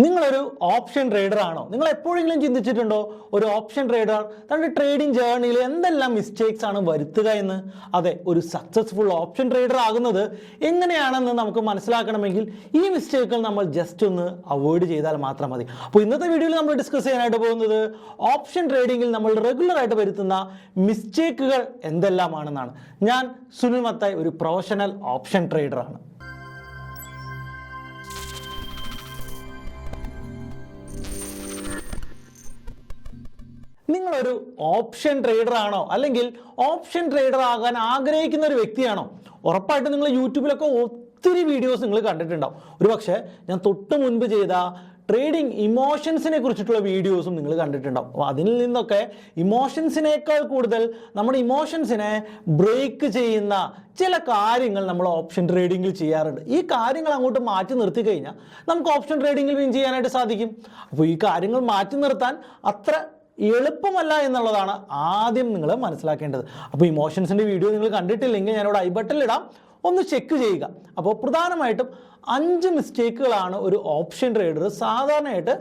നിങ്ങളൊരു option trader ആണോ? നിങ്ങൾ എപ്പോഴെങ്കിലും ചിന്തിച്ചിട്ടുണ്ടോ ഒരു ഓപ്ഷൻ ട്രേഡർ തന്റെ ട്രേഡിംഗ് ജേർണിയിൽ എന്തെല്ലാം മിസ്റ്റേക്സ് ആണ് വരുത്തുക എന്ന്? അതെ, ഒരു സക്സസ്ഫുൾ ഓപ്ഷൻ ട്രേഡർ ആകുന്നത് എങ്ങനെയാണെന്ന് നമുക്ക് മനസ്സിലാക്കണമെങ്കിൽ ഈ മിസ്റ്റേക്കുകൾ നമ്മൾ ജസ്റ്റ് ഒന്ന് അവോയ്ഡ് ചെയ്താൽ മാത്രം മതി. അപ്പോൾ ഇന്നത്തെ വീഡിയോയിൽ നമ്മൾ ഡിസ്കസ് ചെയ്യാനായിട്ട് പോകുന്നത് ഓപ്ഷൻ ട്രേഡിംഗിൽ നമ്മൾ റെഗുലർ ആയിട്ട് വരുത്തുന്ന മിസ്റ്റേക്കുകൾ എന്തെല്ലാമാണെന്നാണ്. ഞാൻ സുനിൽ മത്തായി, ഒരു പ്രൊഫഷണൽ ഓപ്ഷൻ ട്രേഡറാണ്. നിങ്ങളൊരു ഓപ്ഷൻ ട്രേഡർ ആണോ, അല്ലെങ്കിൽ ഓപ്ഷൻ ട്രേഡർ ആകാൻ ആഗ്രഹിക്കുന്ന ഒരു വ്യക്തിയാണോ? ഉറപ്പായിട്ടും നിങ്ങൾ യൂട്യൂബിലൊക്കെ ഒത്തിരി വീഡിയോസ് നിങ്ങൾ കണ്ടിട്ടുണ്ടാവും. ഒരുപക്ഷെ ഞാൻ തൊട്ട് മുൻപ് ചെയ്ത ട്രേഡിംഗ് ഇമോഷൻസിനെ കുറിച്ചിട്ടുള്ള വീഡിയോസും നിങ്ങൾ കണ്ടിട്ടുണ്ടാവും. അപ്പോൾ അതിൽ നിന്നൊക്കെ ഇമോഷൻസിനേക്കാൾ കൂടുതൽ നമ്മുടെ ഇമോഷൻസിനെ ബ്രേക്ക് ചെയ്യുന്ന ചില കാര്യങ്ങൾ നമ്മൾ ഓപ്ഷൻ ട്രേഡിങ്ങിൽ ചെയ്യാറുണ്ട്. ഈ കാര്യങ്ങൾ അങ്ങോട്ട് മാറ്റി നിർത്തി കഴിഞ്ഞാൽ നമുക്ക് ഓപ്ഷൻ ട്രേഡിങ്ങിൽ വിൻ ചെയ്യാനായിട്ട് സാധിക്കും. അപ്പോൾ ഈ കാര്യങ്ങൾ മാറ്റി നിർത്താൻ അത്ര എളുപ്പമല്ല എന്നുള്ളതാണ് ആദ്യം നിങ്ങൾ മനസ്സിലാക്കേണ്ടത്. അപ്പോൾ ഇമോഷൻസിൻ്റെ വീഡിയോ നിങ്ങൾ കണ്ടിട്ടില്ലെങ്കിൽ ഞാനിവിടെ ഐ ബട്ടണിൽ ഇടാം, ഒന്ന് ചെക്ക് ചെയ്യുക. അപ്പോൾ പ്രധാനമായിട്ടും 5 മിസ്റ്റേക്കുകളാണ് ഒരു ഓപ്ഷൻ ട്രേഡർ സാധാരണയായിട്ട്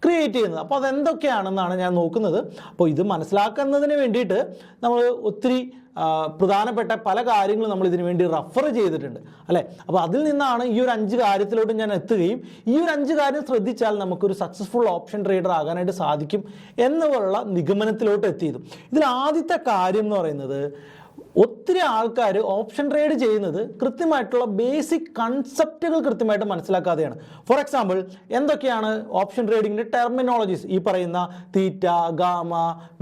ക്രിയേറ്റ് ചെയ്യുന്നത്. അപ്പോൾ അതെന്തൊക്കെയാണെന്നാണ് ഞാൻ നോക്കുന്നത്. അപ്പോൾ ഇത് മനസ്സിലാക്കുന്നതിന് വേണ്ടിയിട്ട് നമ്മൾ ഒത്തിരി പ്രധാനപ്പെട്ട പല കാര്യങ്ങളും നമ്മൾ ഇതിനു വേണ്ടി റെഫർ ചെയ്തിട്ടുണ്ട്, അല്ലേ? അപ്പോൾ അതിൽ നിന്നാണ് ഈ ഒരു 5 കാര്യത്തിലോട്ട് ഞാൻ എത്തുകയും ഈ ഒരു 5 കാര്യം ശ്രദ്ധിച്ചാൽ നമുക്കൊരു സക്സസ്ഫുൾ ഓപ്ഷൻ ട്രേഡർ ആകാനായിട്ട് സാധിക്കും എന്നുള്ള നിഗമനത്തിലോട്ട് എത്തിയതും. ഇതിൽ ആദ്യത്തെ കാര്യം എന്ന് പറയുന്നത്, ഒത്തിരി ആൾക്കാർ ഓപ്ഷൻ ട്രേഡ് ചെയ്യുന്നത് കൃത്യമായിട്ടുള്ള ബേസിക് കൺസെപ്റ്റുകൾ കൃത്യമായിട്ട് മനസ്സിലാക്കാതെയാണ്. ഫോർ എക്സാമ്പിൾ, എന്തൊക്കെയാണ് ഓപ്ഷൻ ട്രേഡിങ്ങിൻ്റെ ടെർമിനോളജീസ്? ഈ പറയുന്ന തീറ്റ, ഗാമ,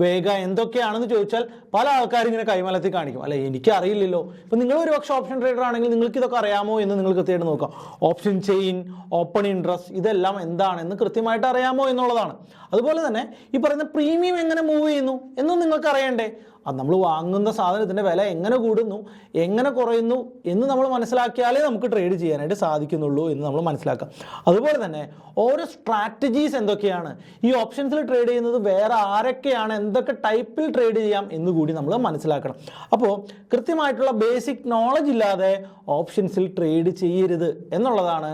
വേഗ എന്തൊക്കെയാണെന്ന് ചോദിച്ചാൽ പല ആൾക്കാരും ഇങ്ങനെ കൈമലത്തി കാണിക്കും, അല്ലെ എനിക്ക് അറിയില്ലല്ലോ. ഇപ്പം നിങ്ങൾ ഒരു പക്ഷേ ഓപ്ഷൻ ട്രേഡർ ആണെങ്കിൽ നിങ്ങൾക്ക് ഇതൊക്കെ അറിയാമോ എന്ന് നിങ്ങൾ കൃത്യമായിട്ട് നോക്കാം. ഓപ്ഷൻ ചെയിൻ, ഓപ്പൺ ഇൻട്രസ്റ്റ്, ഇതെല്ലാം എന്താണെന്ന് കൃത്യമായിട്ട് അറിയാമോ എന്നുള്ളതാണ്. അതുപോലെ തന്നെ ഈ പറയുന്ന പ്രീമിയം എങ്ങനെ മൂവ് ചെയ്യുന്നു എന്നും നിങ്ങൾക്ക് അറിയണ്ടേ? അത് നമ്മൾ വാങ്ങുന്ന സാധനത്തിൻ്റെ വില എങ്ങനെ കൂടുന്നു, എങ്ങനെ കുറയുന്നു എന്ന് നമ്മൾ മനസ്സിലാക്കിയാലേ നമുക്ക് ട്രേഡ് ചെയ്യാനായിട്ട് സാധിക്കുന്നുള്ളൂ എന്ന് നമ്മൾ മനസ്സിലാക്കാം. അതുപോലെ തന്നെ ഓരോ സ്ട്രാറ്റജീസ് എന്തൊക്കെയാണ്, ഈ ഓപ്ഷൻസിൽ ട്രേഡ് ചെയ്യുന്നത് വേറെ ആരൊക്കെയാണ്, എന്തൊക്കെ ടൈപ്പിൽ ട്രേഡ് ചെയ്യാം എന്നുകൂടി നമ്മൾ മനസ്സിലാക്കണം. അപ്പോൾ കൃത്യമായിട്ടുള്ള ബേസിക് നോളജ് ഇല്ലാതെ ഓപ്ഷൻസിൽ ട്രേഡ് ചെയ്യരുത് എന്നുള്ളതാണ്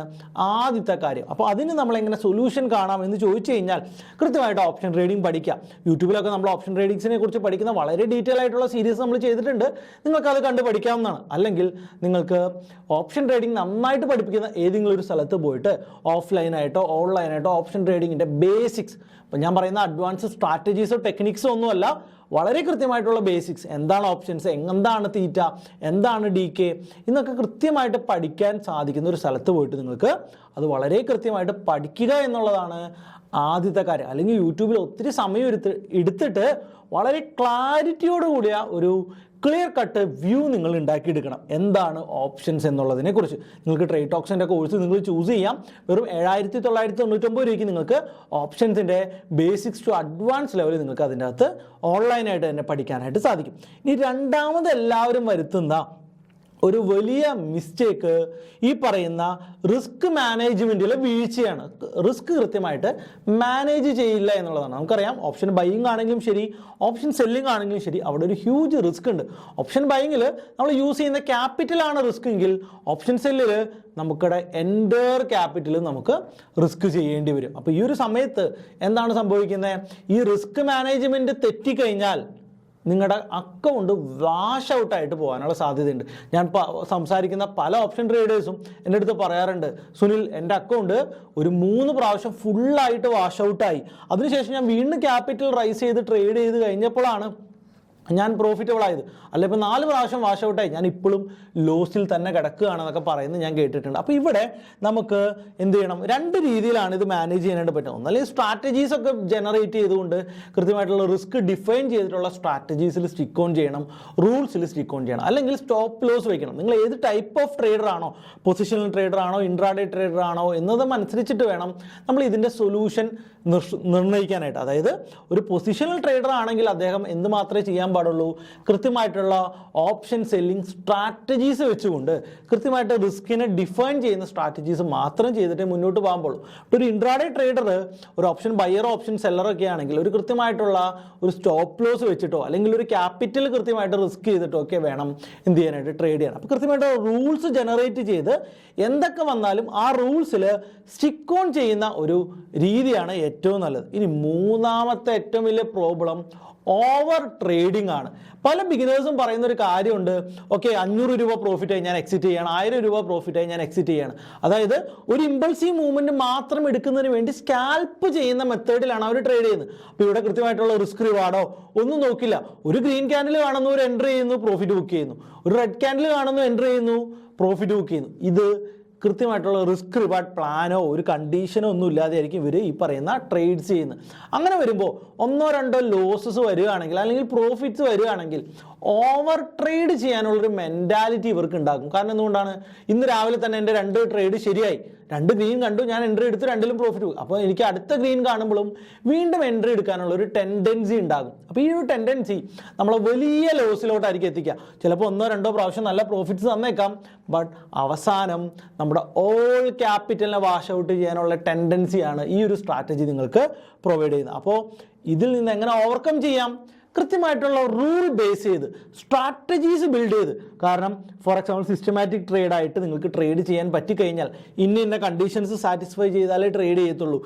ആദ്യത്തെ കാര്യം. അപ്പോൾ അതിന് നമ്മൾ എങ്ങനെ സൊല്യൂഷൻ കാണാം എന്ന് ചോദിച്ചു കഴിഞ്ഞാൽ കൃത്യമായിട്ട് ഓപ്ഷൻ ട്രേഡിംഗ് പഠിക്കാം. യൂട്യൂബിലൊക്കെ നമ്മൾ ഓപ്ഷൻ ട്രേഡിങ്സിനെ കുറിച്ച് പഠിക്കുന്ന വളരെ ഡീറ്റെയിൽ ആയിട്ടുള്ള സീരീസ് നമ്മൾ ചെയ്തിട്ടുണ്ട്, നിങ്ങൾക്കത് കണ്ട് പഠിക്കാവുന്നതാണ്. അല്ലെങ്കിൽ നിങ്ങൾക്ക് ഓപ്ഷൻ ട്രേഡിംഗ് നന്നായിട്ട് പഠിപ്പിക്കുന്ന ഏതെങ്കിലും ഒരു സ്ഥലത്ത് പോയിട്ട് ഓഫ്ലൈനായിട്ടോ ഓൺലൈനായിട്ടോ ഓപ്ഷൻ ട്രേഡിങ്ങിൻ്റെ ബേസിക്സ്, ഇപ്പം ഞാൻ പറയുന്ന അഡ്വാൻസ് സ്ട്രാറ്റജീസോ ടെക്നിക്സോ ഒന്നുമല്ല, വളരെ കൃത്യമായിട്ടുള്ള ബേസിക്സ്, എന്താണ് ഓപ്ഷൻസ്, എന്താണ് തീറ്റ, എന്താണ് ഡി കെ എന്നൊക്കെ കൃത്യമായിട്ട് പഠിക്കാൻ സാധിക്കുന്ന ഒരു സ്ഥലത്ത് പോയിട്ട് നിങ്ങൾക്ക് അത് വളരെ കൃത്യമായിട്ട് പഠിക്കുക എന്നുള്ളതാണ് ആദ്യത്തെ കാര്യം. അല്ലെങ്കിൽ യൂട്യൂബിൽ ഒത്തിരി സമയം എടുത്തിട്ട് വളരെ ക്ലാരിറ്റിയോട് കൂടിയ ഒരു ക്ലിയർ കട്ട് വ്യൂ നിങ്ങൾ ഉണ്ടാക്കിയെടുക്കണം എന്താണ് ഓപ്ഷൻസ് എന്നുള്ളതിനെ കുറിച്ച്. നിങ്ങൾക്ക് ട്രേഡ് ടോക്സിൻ്റെ കോഴ്സ് നിങ്ങൾ ചൂസ് ചെയ്യാം. വെറും 7,999 രൂപയ്ക്ക് നിങ്ങൾക്ക് ഓപ്ഷൻസിൻ്റെ ബേസിക്സ് ടു അഡ്വാൻസ് ലെവലിൽ നിങ്ങൾക്ക് അതിൻ്റെ അകത്ത് ഓൺലൈനായിട്ട് തന്നെ പഠിക്കാനായിട്ട് സാധിക്കും. ഇനി രണ്ടാമത് എല്ലാവരും വരുത്തുന്ന ഒരു വലിയ മിസ്റ്റേക്ക് ഈ പറയുന്ന റിസ്ക് മാനേജ്മെൻറ്റിലെ വീഴ്ചയാണ്. റിസ്ക് കൃത്യമായിട്ട് മാനേജ് ചെയ്യില്ല എന്നുള്ളതാണ്. നമുക്കറിയാം, ഓപ്ഷൻ ബൈയിങ് ആണെങ്കിലും ശരി, ഓപ്ഷൻ സെല്ലിംഗ് ആണെങ്കിലും ശരി, അവിടെ ഒരു ഹ്യൂജ് റിസ്ക് ഉണ്ട്. ഓപ്ഷൻ ബൈയിങ്ങിൽ നമ്മൾ യൂസ് ചെയ്യുന്ന ക്യാപിറ്റലാണ് റിസ്ക് എങ്കിൽ ഓപ്ഷൻ സെല്ലിൽ നമുക്കിടെ എൻ്റർ ക്യാപിറ്റൽ നമുക്ക് റിസ്ക് ചെയ്യേണ്ടി വരും. അപ്പോൾ ഈ ഒരു സമയത്ത് എന്താണ് സംഭവിക്കുന്നത്? ഈ റിസ്ക് മാനേജ്മെൻറ്റ് തെറ്റിക്കഴിഞ്ഞാൽ നിങ്ങളുടെ അക്കൗണ്ട് വാഷ് ഔട്ടായിട്ട് പോകാനുള്ള സാധ്യതയുണ്ട്. ഞാൻ സംസാരിക്കുന്ന പല ഓപ്ഷൻ ട്രേഡേഴ്സും എൻ്റെ അടുത്ത് പറയാറുണ്ട്, സുനിൽ എൻ്റെ അക്കൗണ്ട് ഒരു 3 പ്രാവശ്യം ഫുള്ളായിട്ട് വാഷ് ഔട്ടായി, അതിനുശേഷം ഞാൻ വീണ്ടും ക്യാപിറ്റൽ റൈസ് ചെയ്ത് ട്രേഡ് ചെയ്ത് കഴിഞ്ഞപ്പോഴാണ് ഞാൻ പ്രോഫിറ്റബിൾ ആയത്. അല്ല, ഇപ്പോൾ 4 പ്രാവശ്യം വാഷ് ഔട്ടായി, ഞാൻ ഇപ്പോഴും ലോസിൽ തന്നെ കിടക്കുകയാണെന്നൊക്കെ പറയുന്നത് ഞാൻ കേട്ടിട്ടുണ്ട്. അപ്പോൾ ഇവിടെ നമുക്ക് എന്ത് ചെയ്യണം? 2 രീതിയിലാണ് ഇത് മാനേജ് ചെയ്യാനായിട്ട് പറ്റും. ഒന്നല്ലെങ്കിൽ സ്ട്രാറ്റജീസ് ഒക്കെ ജനറേറ്റ് ചെയ്തുകൊണ്ട് കൃത്യമായിട്ടുള്ള റിസ്ക് ഡിഫൈൻ ചെയ്തിട്ടുള്ള സ്ട്രാറ്റജീസിൽ സ്റ്റിക്ക് ഓൺ ചെയ്യണം, റൂൾസിൽ സ്റ്റിക്ക് ഓൺ ചെയ്യണം. അല്ലെങ്കിൽ സ്റ്റോപ്പ് ലോസ് വയ്ക്കണം. നിങ്ങൾ ഏത് ടൈപ്പ് ഓഫ് ട്രേഡർ ആണോ, പൊസിഷണൽ ട്രേഡർ ആണോ, ഇൻട്രാഡേ ട്രേഡർ ആണോ എന്നതനുസരിച്ചിട്ട് വേണം നമ്മൾ ഇതിൻ്റെ സൊല്യൂഷൻ നിർണ്ണയിക്കാനായിട്ട്. അതായത് ഒരു പൊസിഷണൽ ട്രേഡർ ആണെങ്കിൽ അദ്ദേഹം എന്ത് മാത്രമേ ചെയ്യാൻ ചെയ്യാൻ പാടുള്ളൂ? കൃത്യമായിട്ടുള്ള ഓപ്ഷൻ സെല്ലിംഗ് സ്ട്രാറ്റജീസ് വെച്ചുകൊണ്ട് കൃത്യമായിട്ട് റിസ്കിനെ ഡിഫൈൻ ചെയ്യുന്ന സ്ട്രാറ്റജീസ് മാത്രം ചെയ്തിട്ടേ മുന്നോട്ട് പോകാൻ പാടുള്ളൂ. ഒരു ഇൻട്രാഡേ ട്രേഡർ ഒരു ഓപ്ഷൻ ബയറോ ഓപ്ഷൻ സെല്ലറോ ഒക്കെ ആണെങ്കിൽ ഒരു കൃത്യമായിട്ടുള്ള ഒരു സ്റ്റോപ്പ് ലോസ് വെച്ചിട്ടോ അല്ലെങ്കിൽ ഒരു ക്യാപിറ്റൽ കൃത്യമായിട്ട് റിസ്ക് ചെയ്തിട്ടോ ഒക്കെ വേണം എന്ത് ചെയ്യാനായിട്ട് ട്രേഡ് ചെയ്യാൻ. അപ്പോൾ കൃത്യമായിട്ട് റൂൾസ് ജനറേറ്റ് ചെയ്ത് എന്തൊക്കെ വന്നാലും ആ റൂൾസിൽ സ്റ്റിക്ക് ഓൺ ചെയ്യുന്ന ഒരു രീതിയാണ് ഏറ്റവും നല്ലത്. ഇനി മൂന്നാമത്തെ ഏറ്റവും വലിയ പ്രോബ്ലം ഓവർ ട്രേഡിംഗ് ആണ്. പല ബിഗിനേഴ്സും പറയുന്ന ഒരു കാര്യമുണ്ട്, ഓക്കെ 500 രൂപ പ്രോഫിറ്റായി ഞാൻ എക്സിറ്റ് ചെയ്യണം, 1000 രൂപ പ്രോഫിറ്റായി ഞാൻ എക്സിറ്റ് ചെയ്യണം. അതായത് ഒരു ഇമ്പൾസീവ് മൂവ്മെന്റ് മാത്രം എടുക്കുന്നതിന് വേണ്ടി സ്കാൽപ്പ് ചെയ്യുന്ന മെത്തേഡിലാണ് അവർ ട്രേഡ് ചെയ്യുന്നത്. അപ്പോൾ ഇവിടെ കൃത്യമായിട്ടുള്ള റിസ്ക് റിവാർഡോ ഒന്നും നോക്കില്ല. ഒരു ഗ്രീൻ ക്യാൻഡിൽ കാണുന്നു, ഒരു എൻട്രി ചെയ്യുന്നു, പ്രോഫിറ്റ് ബുക്ക് ചെയ്യുന്നു. ഒരു റെഡ് ക്യാൻഡിൽ കാണുന്നു, എൻട്രി ചെയ്യുന്നു, പ്രോഫിറ്റ് ബുക്ക് ചെയ്യുന്നു. ഇത് കൃത്യമായിട്ടുള്ള റിസ്ക് റിവാർഡ് പ്ലാനോ ഒരു കണ്ടീഷനോ ഒന്നും ഇല്ലാതെ ആയിരിക്കും ഇവർ ഈ പറയുന്ന ട്രേഡ്സ് ചെയ്യുന്നത്. അങ്ങനെ വരുമ്പോൾ 1-2 ലോസസ് വരികയാണെങ്കിൽ അല്ലെങ്കിൽ പ്രോഫിറ്റ്സ് വരികയാണെങ്കിൽ ഓവർ ട്രേഡ് ചെയ്യാനുള്ളൊരു മെൻറ്റാലിറ്റി ഇവർക്ക് ഉണ്ടാകും. കാരണം എന്തുകൊണ്ടാണ്? ഇന്ന് രാവിലെ തന്നെ എൻ്റെ 2 ട്രേഡ് ശരിയായി, 2 ഗ്രീൻ കണ്ടു, ഞാൻ എൻട്രി എടുത്ത് 2ലും പ്രോഫിറ്റ് പോകും. അപ്പോൾ എനിക്ക് അടുത്ത ഗ്രീൻ കാണുമ്പോഴും വീണ്ടും എൻട്രി എടുക്കാനുള്ള ഒരു ടെൻഡൻസി ഉണ്ടാകും. അപ്പോൾ ഈ ഒരു ടെൻഡൻസി നമ്മളെ വലിയ ലോസിലോട്ടായിരിക്കും എത്തിക്കുക. ചിലപ്പോൾ 1-2 പ്രാവശ്യം നല്ല പ്രോഫിറ്റ്സ് തന്നേക്കാം, ബട്ട് അവസാനം നമ്മുടെ ഓൾ ക്യാപിറ്റലിനെ വാഷ് ഔട്ട് ചെയ്യാനുള്ള ടെൻഡൻസിയാണ് ഈ ഒരു സ്ട്രാറ്റജി നിങ്ങൾക്ക് പ്രൊവൈഡ് ചെയ്യുന്നത്. അപ്പോൾ ഇതിൽ നിന്ന് എങ്ങനെ ഓവർകം ചെയ്യാം? കൃത്യമായിട്ടുള്ള റൂൾ ബേസ് ചെയ്ത് സ്ട്രാറ്റജീസ് ബിൽഡ് ചെയ്ത്. കാരണം ഫോർ എക്സാമ്പിൾ സിസ്റ്റമാറ്റിക് ട്രേഡായിട്ട് നിങ്ങൾക്ക് ട്രേഡ് ചെയ്യാൻ പറ്റിക്കഴിഞ്ഞാൽ ഇന്ന കണ്ടീഷൻസ് സാറ്റിസ്ഫൈ ചെയ്താലേ ട്രേഡ് ചെയ്യത്തുള്ളൂ.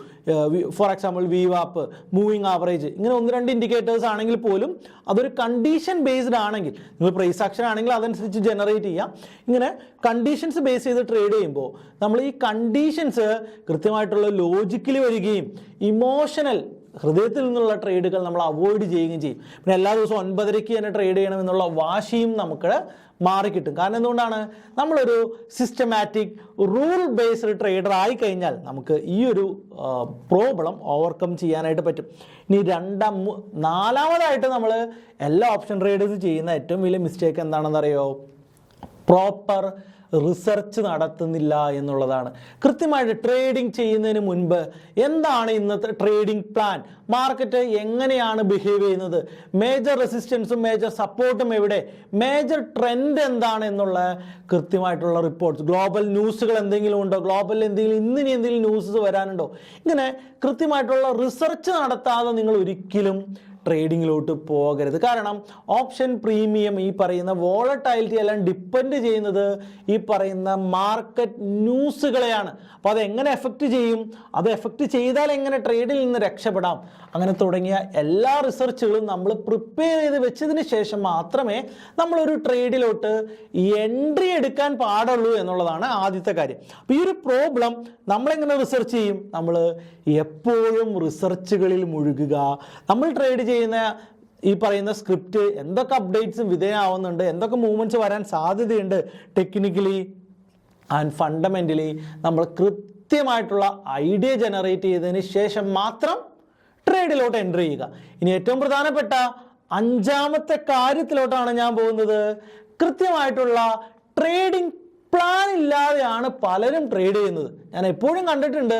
For example VWAP, moving average, ഇങ്ങനെ 1-2 ഇൻഡിക്കേറ്റേഴ്സ് ആണെങ്കിൽ പോലും അതൊരു കണ്ടീഷൻ ബേസ്ഡ് ആണെങ്കിൽ നിങ്ങൾ പ്രൈസ് ആക്ഷൻ ആണെങ്കിൽ അതനുസരിച്ച് ജനറേറ്റ് ചെയ്യാം. ഇങ്ങനെ കണ്ടീഷൻസ് ബേസ് ചെയ്ത് ട്രേഡ് ചെയ്യുമ്പോൾ നമ്മൾ ഈ കണ്ടീഷൻസ് കൃത്യമായിട്ടുള്ള ലോജിക്കലി വരികയും ഇമോഷണൽ ഹൃദയത്തിൽ നിന്നുള്ള ട്രേഡുകൾ നമ്മൾ അവോയ്ഡ് ചെയ്യുകയും ചെയ്യും. പിന്നെ എല്ലാ ദിവസവും 9:30 തന്നെ ട്രേഡ് ചെയ്യണം എന്നുള്ള വാശിയും നമുക്ക് മാറിക്കിട്ടും. കാരണം എന്തുകൊണ്ടാണ്? നമ്മളൊരു സിസ്റ്റമാറ്റിക് റൂൾ ബേസ്ഡ് ട്രേഡർ ആയിക്കഴിഞ്ഞാൽ നമുക്ക് ഈ ഒരു പ്രോബ്ലം ഓവർകം ചെയ്യാനായിട്ട് പറ്റും. ഇനി നാലാമതായിട്ട് നമ്മൾ എല്ലാ ഓപ്ഷൻ ട്രേഡേഴ്സ് ചെയ്യുന്ന ഏറ്റവും വലിയ മിസ്റ്റേക്ക് എന്താണെന്ന് അറിയോ? പ്രോപ്പർ റിസർച്ച് നടത്തുന്നില്ല എന്നുള്ളതാണ്. കൃത്യമായിട്ട് ട്രേഡിംഗ് ചെയ്യുന്നതിന് മുൻപ് എന്താണ് ഇന്നത്തെ ട്രേഡിംഗ് പ്ലാൻ, മാർക്കറ്റ് എങ്ങനെയാണ് ബിഹേവ് ചെയ്യുന്നത്, മേജർ റെസിസ്റ്റൻസും മേജർ സപ്പോർട്ടും എവിടെ, മേജർ ട്രെൻഡ് എന്താണ് എന്നുള്ള കൃത്യമായിട്ടുള്ള റിപ്പോർട്ട്സ്, ഗ്ലോബൽ ന്യൂസുകൾ എന്തെങ്കിലും ഉണ്ടോ, ഗ്ലോബലിൽ എന്തെങ്കിലും ന്യൂസ് വരാനുണ്ടോ, ഇങ്ങനെ കൃത്യമായിട്ടുള്ള റിസർച്ച് നടത്താതെ നിങ്ങൾ ഒരിക്കലും ട്രേഡിങ്ങിലോട്ട് പോകരുത്. കാരണം ഓപ്ഷൻ പ്രീമിയം ഈ പറയുന്ന വോളറ്റൈലിറ്റി എല്ലാം ഡിപ്പെൻഡ് ചെയ്യുന്നത് ഈ പറയുന്ന മാർക്കറ്റ് ന്യൂസുകളെയാണ്. അപ്പോൾ അത് എങ്ങനെ എഫക്റ്റ് ചെയ്യും, അത് എഫക്റ്റ് ചെയ്താൽ എങ്ങനെ ട്രേഡിൽ നിന്ന് രക്ഷപ്പെടാം, അങ്ങനെ തുടങ്ങിയ എല്ലാ റിസർച്ചുകളും നമ്മൾ പ്രിപ്പയർ ചെയ്ത് വെച്ചതിന് ശേഷം മാത്രമേ നമ്മളൊരു ട്രേഡിലോട്ട് എൻട്രി എടുക്കാൻ പാടുള്ളൂ എന്നുള്ളതാണ് ആദ്യത്തെ കാര്യം. അപ്പോൾ ഈ ഒരു പ്രോബ്ലം നമ്മളെങ്ങനെ റിസർച്ച് ചെയ്യും? നമ്മൾ എപ്പോഴും റിസർച്ചുകളിൽ മുഴുകുക. നമ്മൾ ട്രേഡ് ചെയ്യുന്ന ഈ പറയുന്ന സ്ക്രിപ്റ്റ് എന്തൊക്കെ അപ്ഡേറ്റ്സും വിധേയമാവുന്നുണ്ട്, എന്തൊക്കെ മൂവ്മെൻറ്റ്സ് വരാൻ സാധ്യതയുണ്ട്, ടെക്നിക്കലി ആൻഡ് ഫണ്ടമെൻ്റലി നമ്മൾ കൃത്യമായിട്ടുള്ള ഐഡിയ ജനറേറ്റ് ചെയ്തതിന് ശേഷം മാത്രം ട്രേഡിലോട്ട് എൻട്രി ചെയ്യുക. ഇനി ഏറ്റവും പ്രധാനപ്പെട്ട 5ാമത്തെ കാര്യത്തിലോട്ടാണ് ഞാൻ പോകുന്നത്. കൃത്യമായിട്ടുള്ള ട്രേഡിംഗ് പ്ലാൻ ഇല്ലാതെയാണ് പലരും ട്രേഡ് ചെയ്യുന്നത്. ഞാൻ എപ്പോഴും കണ്ടിട്ടുണ്ട്,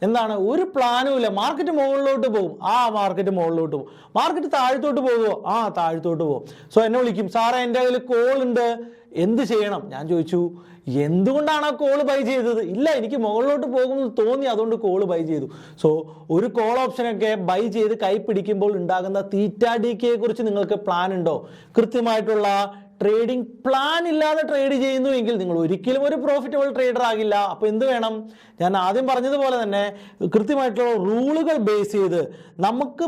എന്താണ്, ഒരു പ്ലാനും ഇല്ല. മാർക്കറ്റ് മുകളിലോട്ട് പോകും, മാർക്കറ്റ് മുകളിലോട്ട് പോകും. മാർക്കറ്റ് താഴത്തോട്ട് പോകുമോ, താഴത്തോട്ട് പോകും. സോ എന്നെ വിളിക്കും, സാറേ എൻ്റെ കയ്യിൽ കോൾ ഉണ്ട്, എന്ത് ചെയ്യണം? ഞാൻ ചോദിച്ചു, എന്തുകൊണ്ടാണ് ആ കോൾ ബൈ ചെയ്തത്? ഇല്ല, എനിക്ക് മുകളിലോട്ട് പോകുമെന്ന് തോന്നി, അതുകൊണ്ട് കോൾ ബൈ ചെയ്തു. സോ ഒരു കോൾ ഓപ്ഷനൊക്കെ ബൈ ചെയ്ത് കൈ പിടിക്കുമ്പോൾ ഉണ്ടാകുന്ന തീറ്റാഡിക്കയെ കുറിച്ച് നിങ്ങൾക്ക് പ്ലാൻ ഉണ്ടോ? കൃത്യമായിട്ടുള്ള ട്രേഡിംഗ് പ്ലാൻ ഇല്ലാതെ ട്രേഡ് ചെയ്യുന്നുവെങ്കിൽ നിങ്ങൾ ഒരിക്കലും ഒരു പ്രോഫിറ്റബിൾ ട്രേഡർ ആകില്ല. അപ്പോൾ എന്ത് വേണം? ഞാൻ ആദ്യം പറഞ്ഞതുപോലെ തന്നെ കൃത്യമായിട്ടുള്ള റൂളുകൾ ബേസ് ചെയ്ത് നമുക്ക്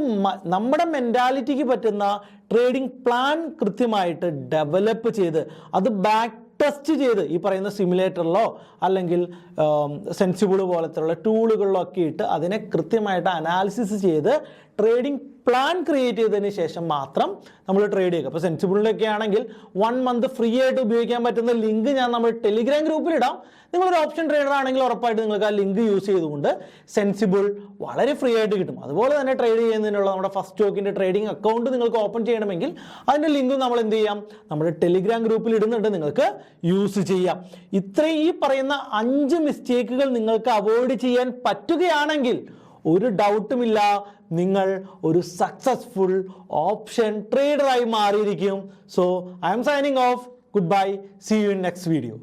നമ്മുടെ മെൻറ്റാലിറ്റിക്ക് പറ്റുന്ന ട്രേഡിംഗ് പ്ലാൻ കൃത്യമായിട്ട് ഡെവലപ്പ് ചെയ്ത് അത് ബാക്ക് ടെസ്റ്റ് ചെയ്ത് ഈ പറയുന്ന സിമുലേറ്ററിലോ അല്ലെങ്കിൽ സെൻസിബിൾ പോലത്തുള്ള ടൂളുകളിലോ ഒക്കെ ഇട്ട് അതിനെ കൃത്യമായിട്ട് അനാലിസിസ് ചെയ്ത് ട്രേഡിംഗ് പ്ലാൻ ക്രിയേറ്റ് ചെയ്തതിന് ശേഷം മാത്രം നമ്മൾ ട്രേഡ് ചെയ്യുക. അപ്പോൾ സെൻസിബിളിലൊക്കെ ആണെങ്കിൽ 1 മന്ത് ഫ്രീ ആയിട്ട് ഉപയോഗിക്കാൻ പറ്റുന്ന ലിങ്ക് ഞാൻ നമ്മൾ ടെലിഗ്രാം ഗ്രൂപ്പിൽ ഇടാം. നിങ്ങളൊരു ഓപ്ഷൻ ട്രേഡർ ആണെങ്കിൽ ഉറപ്പായിട്ട് നിങ്ങൾക്ക് ആ ലിങ്ക് യൂസ് ചെയ്തുകൊണ്ട് സെൻസിബിൾ വളരെ ഫ്രീ ആയിട്ട് കിട്ടും. അതുപോലെ തന്നെ ട്രേഡ് ചെയ്യുന്നതിനുള്ള നമ്മുടെ ഫസ്റ്റ് സ്റ്റോക്കിൻ്റെ ട്രേഡിംഗ് അക്കൗണ്ട് നിങ്ങൾക്ക് ഓപ്പൺ ചെയ്യണമെങ്കിൽ അതിൻ്റെ ലിങ്കും നമ്മൾ എന്ത് ചെയ്യാം, നമ്മുടെ ടെലിഗ്രാം ഗ്രൂപ്പിൽ ഇടുന്നുണ്ട്, നിങ്ങൾക്ക് യൂസ് ചെയ്യാം. ഇത്രയും ഈ പറയുന്ന 5 മിസ്റ്റേക്കുകൾ നിങ്ങൾക്ക് അവോയ്ഡ് ചെയ്യാൻ പറ്റുകയാണെങ്കിൽ ഒരു ഡൗട്ടുമില്ല, നിങ്ങൾ ഒരു സക്സസ്ഫുൾ ഓപ്ഷൻ ട്രേഡറായി മാറിയിരിക്കും. So I am signing off. Goodbye. See you in next video.